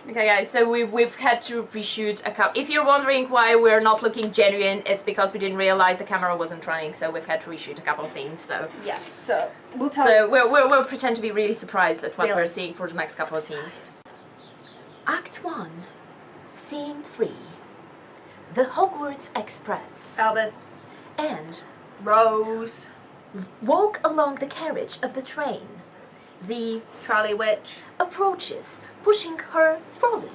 Okay guys, so we've had to reshoot a couple. If you're wondering why we're not looking genuine, it's because we didn't realize the camera wasn't running, so we've had to reshoot a couple of scenes. So yeah, so we'll tell. So we'll pretend to be really surprised at what we're seeing for the next couple of scenes. Act 1, Scene 3, the Hogwarts Express. Albus And Rose walk along the carriage of the train. The Trolley Witch approaches, pushing her trolley.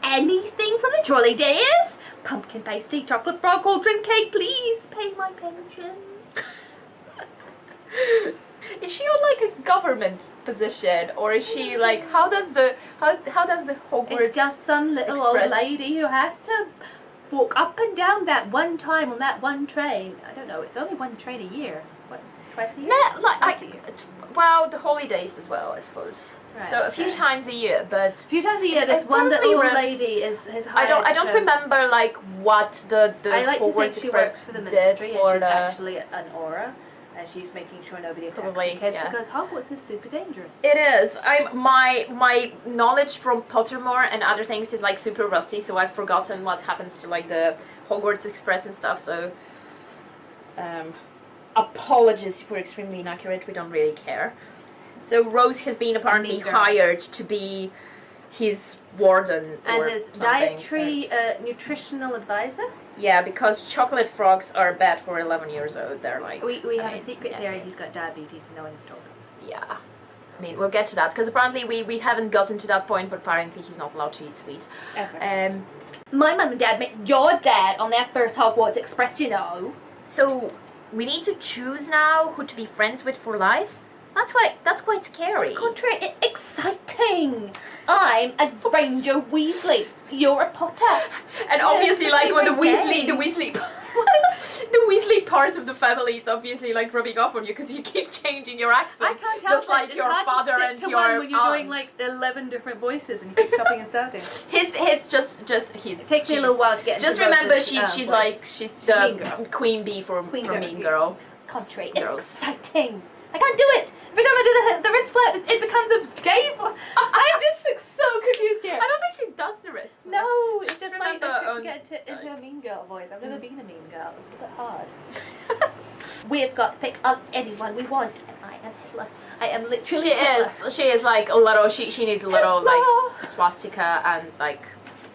Anything from the trolley days? Pumpkin pasty, chocolate frog, cauldron cake, please pay my pension. Is she on like a government position, or is she like how does the Hogwarts? It's just some little Express old lady who has to walk up and down that one time on that one train. I don't know. It's only one train a year. What, twice a year? No, like Twice a year. Well, the holidays as well, I suppose. Right, So a few times a year, but A few times a year, this It one little probably old runs- lady is I don't to- remember like what the I like to think Hogwarts she Express works for the did ministry and for she's the actually an aura, and she's making sure nobody attacks Probably, the kids yeah. because Hogwarts is super dangerous. It is. My knowledge from Pottermore and other things is like super rusty, so I've forgotten what happens to like the Hogwarts Express and stuff. So, apologies if we're extremely inaccurate. We don't really care. So Rose has been apparently Mean girl. hired to be his warden And or his something. dietary nutritional advisor. Yeah, because chocolate frogs are bad for 11 years old. They're like We I have mean, a secret yeah. theory he's got diabetes and no one has told him. Yeah. I mean, we'll get to that, because apparently we haven't gotten to that point, but apparently he's not allowed to eat sweets. Ever. My mum and dad met your dad on that first Hogwarts Express, you know. So, we need to choose now who to be friends with for life? That's quite scary. Contrary, it's exciting. I'm a Ranger Weasley. You're a Potter. And obviously, Yeah, like, when the favorite Weasley... the Weasley part of the family is obviously, like, rubbing off on you, because you keep changing your accent. I can't help Just like it. your It's hard father to stick and to your one when you're doing aunt. like 11 different voices and you keep stopping and starting. His just he's... It takes me a little while to get into Just remember, Rose's, she's voice. like, she's Mean the Girl. Queen Bee from Queen Girl. Mean Girl. Contrary, Girls. it's exciting. I can't do it. Every time I do the wrist flip, it becomes a gay voice. I'm just like, so confused here. I don't think she does the wrist. No, it's Just just my remember, trick to get into a mean girl voice. I've never been a mean girl. It's a bit hard. We've got to pick up anyone we want, and I am Hitler. I am literally Hitler. She is like a little, she needs a little Hitler. like swastika and like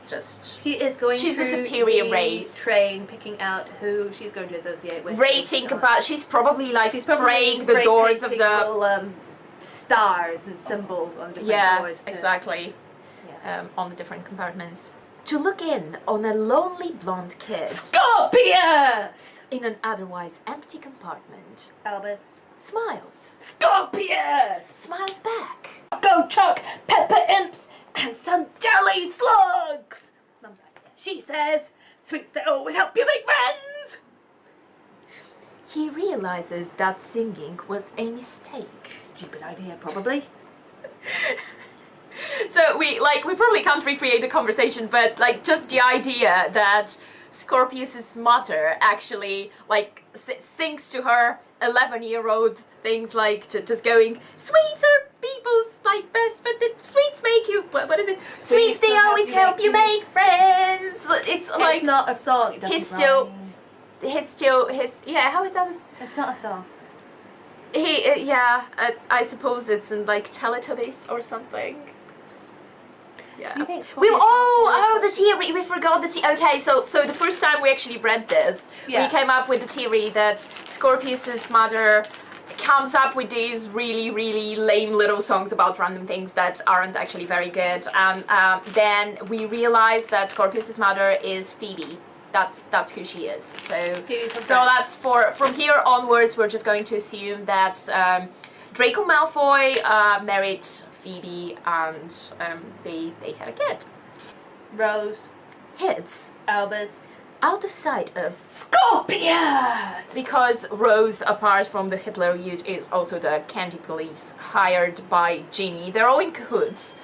just She is going She's the through superior the race. train, picking out who she's going to associate with. rating about, she's probably like She's probably spraying the doors of painting the, little, stars and symbols on different yeah, doors. To, exactly, Yeah. on the different compartments. To look in on a lonely blonde kid Scorpius! in an otherwise empty compartment. Albus. Smiles. Scorpius! Smiles back. Go chuck pepper imps and some jelly slugs! Mum's like, yeah. She says, sweets that always help you make friends! He realizes that singing was a mistake. Stupid idea, probably. So we probably can't recreate the conversation, but like just the idea that Scorpius's mother actually like sings to her 11-year-old things like just going, sweets are people's like best, but the sweets make you, what is it? Sweets they always help you make friends. It's like It's not a song. It doesn't he's still- rhyme. yeah. How is that? It's not a song. I suppose it's in like Teletubbies or something. Yeah. You think We Scorpius the theory. We forgot the theory. Okay, so the first time we actually read this, Yeah. we came up with the theory that Scorpius's mother comes up with these really, really lame little songs about random things that aren't actually very good, and then we realized that Scorpius's mother is Phoebe. That's who she is. So that's from here onwards. We're just going to assume that Draco Malfoy married Phoebe, and they had a kid. Rose. Heads Albus. out of sight of, Scorpius! because Rose, apart from the Hitler Youth, is also the Candy Police hired by Ginny. They're all in cahoots.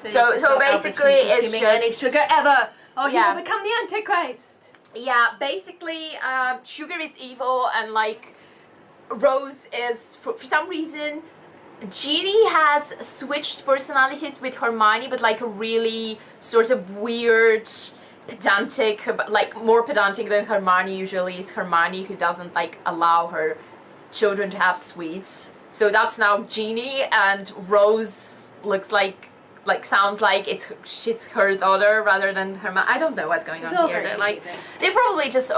So basically it's just any sugar ever, or he Yeah. will become the Antichrist. Yeah, basically, Sugar is evil, and like Rose is for some reason Ginny has switched personalities with Hermione, but like a really sort of weird, pedantic, like more pedantic than Hermione usually is. Hermione who doesn't like allow her children to have sweets. So that's now Ginny, and Rose looks like sounds like she's her daughter rather than Hermione. I don't know what's going on here. They're like they probably just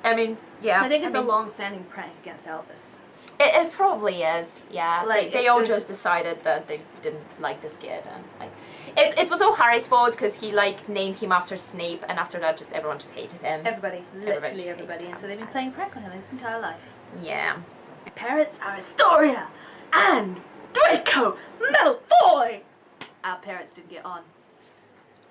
I mean, yeah. I think it's a long-standing prank against Albus. It probably is, yeah. Like, they all just decided that they didn't like this kid, and like it was all Harry's fault because he like named him after Snape, and after that, just everyone just hated him. Everybody, literally everybody, and so they've been playing prank on him his entire life. Yeah. My parents are Astoria and Draco Malfoy. Our parents didn't get on.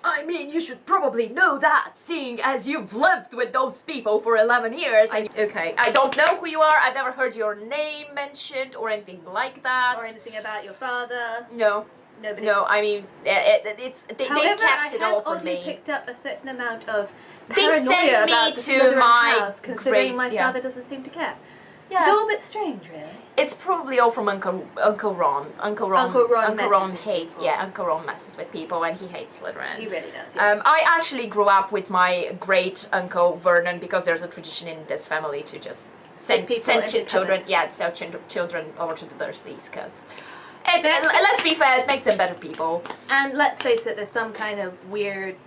I mean, you should probably know that, seeing as you've lived with those people for 11 years. Okay, I don't know who you are. I've never heard your name mentioned or anything like that. Or anything about your father. No. Nobody. No, I mean, they've kept it all from me. I have picked up a certain amount of They paranoia sent me about the to Slytherin my house, considering my yeah. father doesn't seem to care. Yeah. It's all a bit strange, really. It's probably all from Uncle Ron. Uncle Ron hates. Yeah, Uncle Ron messes with people, and he hates Slytherin. He really does. Yeah. I actually grew up with my great uncle Vernon because there's a tradition in this family to just send children. Yeah, send children over to the Dursleys because. Let's be fair, it makes them better people. And let's face it, there's some kind of weird,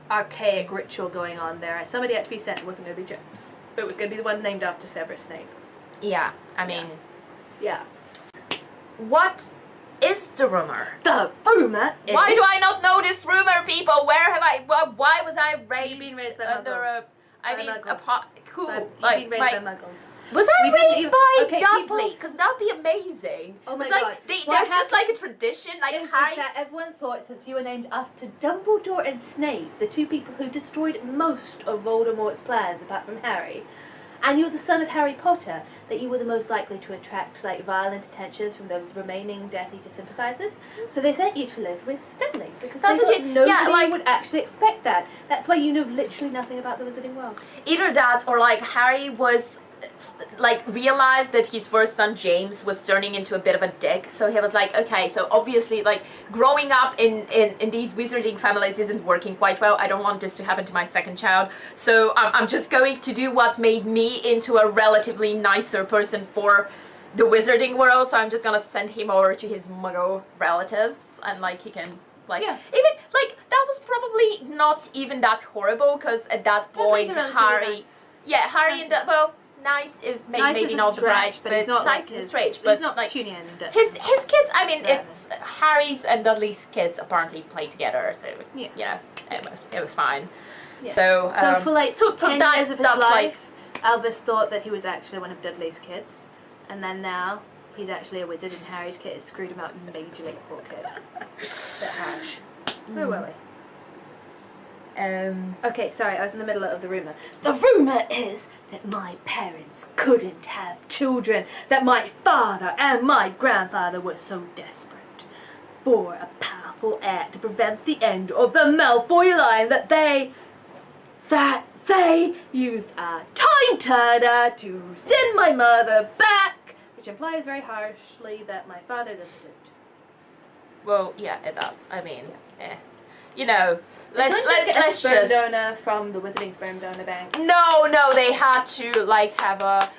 archaic ritual going on there. Somebody had to be sent. It wasn't going to be James. It was going to be the one named after Severus Snape. Yeah, I mean... Yeah. What is the rumor? The rumor is... Why do I not know this rumor, people? Where have I... Why was I raised, You've been raised by under muggles. who? You've been raised by muggles. Was I raised by okay, Dudley? Because that would be amazing. Oh my it's like, god. There's just like a tradition, like is Harry... that everyone thought since you were named after Dumbledore and Snape, the two people who destroyed most of Voldemort's plans apart from Harry, and you're the son of Harry Potter, that you were the most likely to attract like violent attentions from the remaining Death Eater sympathizers. So they sent you to live with Dudley because they thought nobody would actually expect that. That's why you know literally nothing about the Wizarding world. Either that or like Harry was like realized that his first son James was turning into a bit of a dick, so he was like, okay, so obviously like growing up in these wizarding families isn't working quite well. I don't want this to happen to my second child, so I'm just going to do what made me into a relatively nicer person for the wizarding world, so I'm just gonna send him over to his muggle relatives, and like he can like even like that was probably not even that horrible because at that point Harry Harry and nice is maybe not the right, but he's not nice like is strange. But he's not like tuning in. His kids. I mean, it's Harry's and Dudley's kids apparently play together, so you know, it was fine. Yeah. So for like 10 years of his life, like, Albus thought that he was actually one of Dudley's kids, and then now he's actually a wizard, and Harry's kid has screwed him out majorly. Poor kid. Bit harsh. Where were we? Okay, sorry, I was in the middle of the rumour. The rumour is that my parents couldn't have children, that my father and my grandfather were so desperate for a powerful heir to prevent the end of the Malfoy line that they used a time turner to send my mother back, which implies very harshly that my father doesn't do it. Well, yeah, it does. I mean, you know, let's sperm donor from the Wizarding Sperm Donor Bank. No, they had to like have a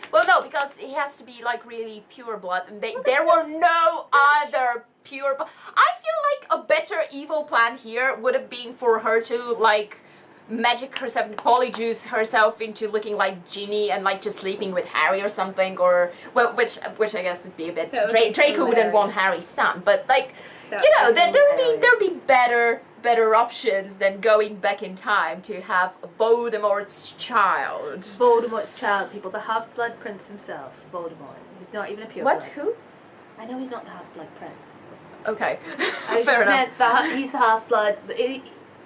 because it has to be like really pure blood, and there were no other pure. I feel like a better evil plan here would have been for her to like magic herself, polyjuice herself into looking like Ginny and like just sleeping with Harry or something, or which I guess would be a bit. Draco wouldn't want Harry's son, but like there'd be better options than going back in time to have Voldemort's child. Voldemort's child, people. The Half-Blood Prince himself, Voldemort, who's not even a pure What? blood. Who? I know he's not the Half-Blood Prince. Okay. I Fair enough. He's the Half-Blood. Yeah,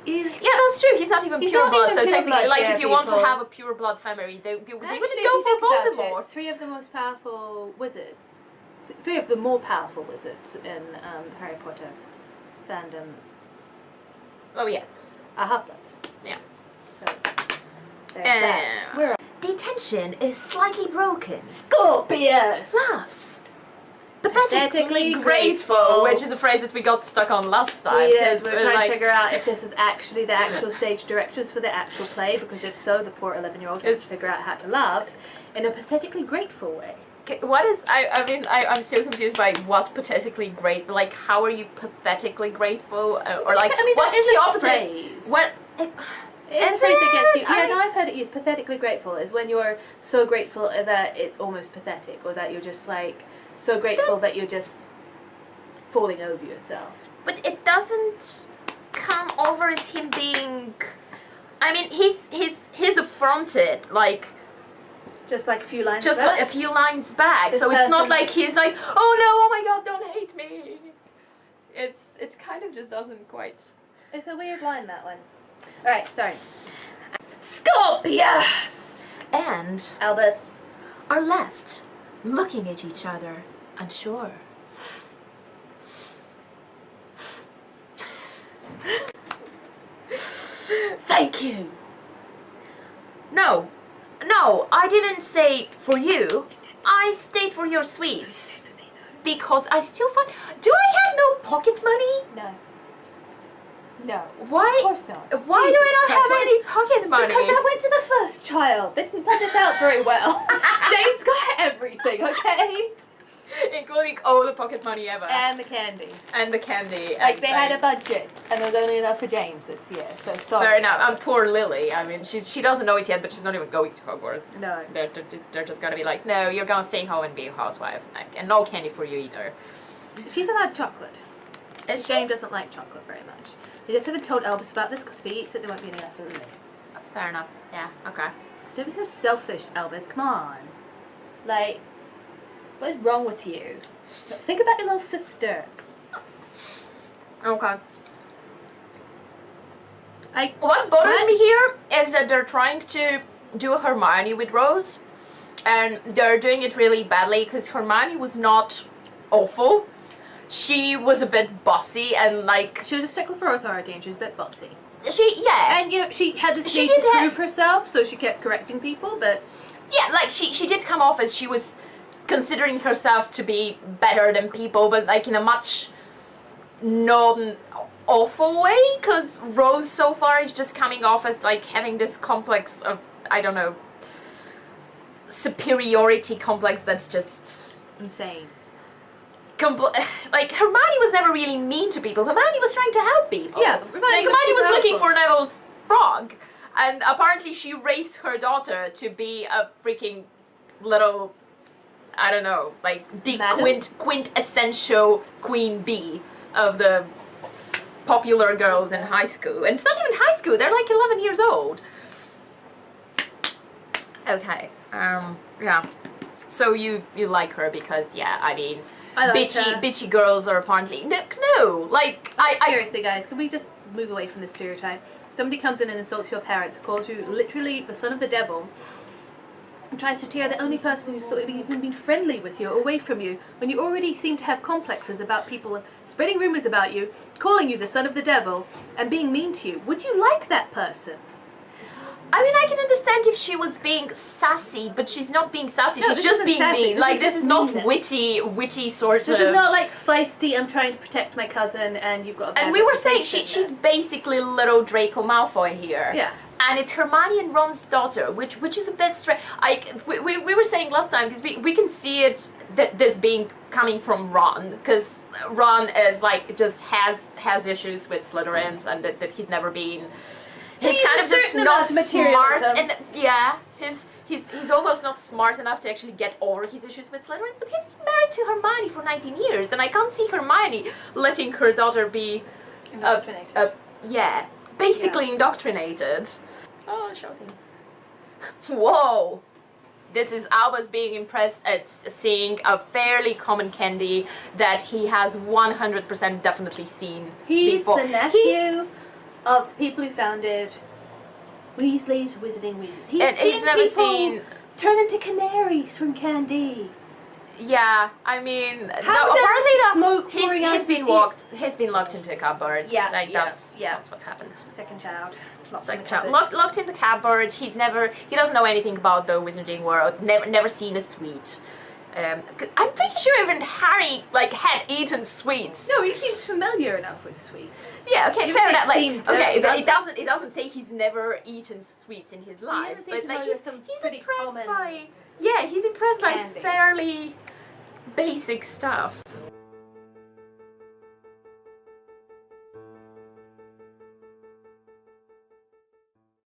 that's true. He's not even pure blood. So technically, like, if you want to have a pure blood family, they wouldn't go for Voldemort. Three of the most powerful wizards. Three of the more powerful wizards in Harry Potter fandom. Oh yes. Are half-bloods. Yeah. So there's that. We're Detention is slightly broken. Scorpius! Laughs. pathetically grateful, which is a phrase that we got stuck on last time. We were trying to figure out if this is actually the actual stage directors for the actual play, because if so, the poor 11-year-old has to figure out how to laugh in a pathetically grateful way. What is, I'm still confused by what pathetically grateful, like how are you pathetically grateful, or like I mean, what's that is the a opposite? phrase. What? It's a phrase that gets you. Yeah, no, I've heard it used. Pathetically grateful is when you're so grateful that it's almost pathetic, or that you're just like so grateful that you're just falling over yourself. But it doesn't come over as him being. I mean, he's affronted, like. Just like a few lines just back. like a few lines back. This So it's not person- like he's like, oh no, oh my god, don't hate me. It kind of just doesn't quite. It's a weird line, that one. Alright, sorry. Scorpius! And Albus. are left looking at each other, unsure. Thank you! No, I didn't say for you. I stayed for your sweets. Because I still find. Do I have no pocket money? No. No. Why? Of course not. Why Jesus do I not Christ, have why- any pocket money? Because I went to the first child. They didn't plan this out very well. James got everything, okay? Including all the pocket money ever. And the candy. And the candy. Like, and they had a budget, and there was only enough for James this year, so sorry. Fair enough. And poor Lily. I mean, she doesn't know it yet, but she's not even going to Hogwarts. No. They're just gonna be like, no, you're gonna stay home and be a housewife, like, and no candy for you either. She's allowed chocolate. Is James doesn't like chocolate very much. They just haven't told Albus about this, because if he eats it, there won't be any left for Lily. Fair enough. Yeah. Okay. Don't be so selfish, Albus. Come on. Like, what is wrong with you? Think about your little sister. Okay. Like, What bothers me here is that they're trying to do Hermione with Rose, and they're doing it really badly because Hermione was not awful. She was a bit bossy and like she was a stickler for authority, and she was a bit bossy. yeah, And, you know, she had this She need did to have- prove herself, so she kept correcting people, but yeah, like she did come off as she was considering herself to be better than people, but like in a much non-awful way, because Rose so far is just coming off as like having this complex of, I don't know, superiority complex that's just insane. like Hermione was never really mean to people. Hermione was trying to help people. Yeah, Hermione was looking for Neville's frog, and apparently she raised her daughter to be a freaking little, I don't know, like the Madam? quintessential queen bee of the popular girls in high school. And it's not even high school, they're like 11 years old. Okay, yeah. So you like her because, yeah, I mean, I like her. bitchy girls are apparently, no, like, Seriously, guys, can we just move away from this stereotype? If somebody comes in and insults your parents, calls you literally the son of the devil, and tries to tear the only person who's thought even been friendly with you away from you, when you already seem to have complexes about people spreading rumours about you, calling you the son of the devil, and being mean to you, would you like that person? I mean, I can understand if she was being sassy, but she's not being sassy. No, she's this just isn't being sassy. mean. This Like, is this just is not meanness. witty sort of. This is not like feisty, I'm trying to protect my cousin, and you've got a bad And we were saying reputation. she's basically little Draco Malfoy here. Yeah. And it's Hermione and Ron's daughter, which is a bit strange. We were saying last time, because we can see it, this being coming from Ron, because Ron is like, just has issues with Slytherins, and that he's never been. He's kind a of just certain not amount of smart, materialism. and yeah, he's almost not smart enough to actually get over his issues with Slytherins. But he's been married to Hermione for 19 years, and I can't see Hermione letting her daughter be Indoctrinated. yeah, basically indoctrinated. Oh, shocking! Whoa. This is Albus being impressed at seeing a fairly common candy that he has 100% definitely seen He's before. the nephew of the people who founded Weasley's Wizarding Wizards. And he's never people seen. turn into canaries from candy. Yeah, I mean, How no, does apparently not. smoke pouring out He's of been his He's been locked into a cupboard. Yeah, like yeah, that's what's happened. Second child. Like locked in the cupboard. He doesn't know anything about the wizarding world. Never seen a sweet. 'Cause I'm pretty sure even Harry like had eaten sweets. No, he seems familiar enough with sweets. Yeah, okay, Even fair if enough. it Like, seemed okay, dirty, but it doesn't say he's never eaten sweets in his life. doesn't seem But like familiar with some he's pretty impressed common by he's impressed by candy. fairly basic stuff.